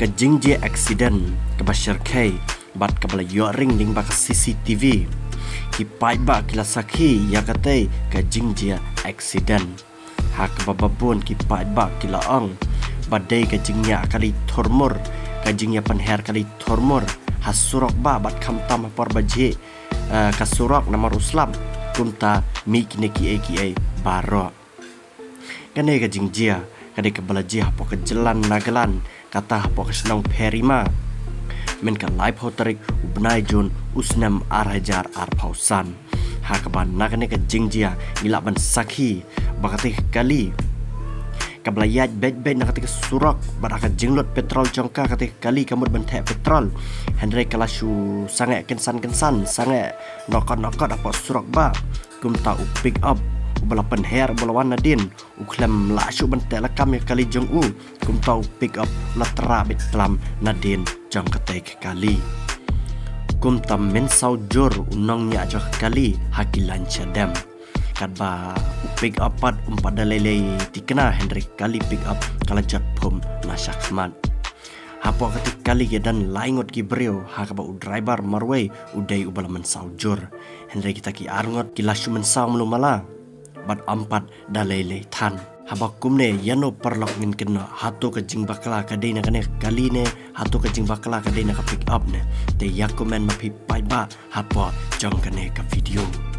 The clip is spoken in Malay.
ka jingje accident ka bashar kai bat ka bala yo ring ding ba ka CCTV ki pai ba kila sakhi ya kate ka jingje accident ha ka babon ki pai ba kila ang badai ka jingnya kali thormor ka jingnya panher kali thormor hasurok ba bat kham tam por baje ka surok namar uslam kumta mikne ki aka baro kane ka jingjia kade ka balaji hapo ka jalan nagalan kata hapo ka senang perima men ka live hotarik ubnai jon usnam arhajar arpausan ha ka ban nagane ka jingjia ilaban sakhi bakati kali kablayat bed nakati ka surak baraka jinglot petrol jongka kati kali kamut bente petrol Henry kalashu sange kensan sange nokot apa surak ba kumta u pick up bala penher balawan nadin uklem lashu bente lakam ya kali jong u kumta u pick up latra bit pelam nadin jong katek kali kumta men sau jor unongnya jong kali hakilan chadam kadba pick up pat umpada lele tikena Henry kali pick up kala jat pom nasakman hapo ketik kali ke dan laingot ki breo hakaba u driver marway udai ubala men saujur Henry kita ki arngot ki lashu men sau melumala bat ampat dalele than haba kumne yano parlok ngin kena hato ke jing bakla ka deina kane kali ne hato ke jing bakla ka deina ka pick up ne te yakomen mapi pai ba hapo jong kane ka video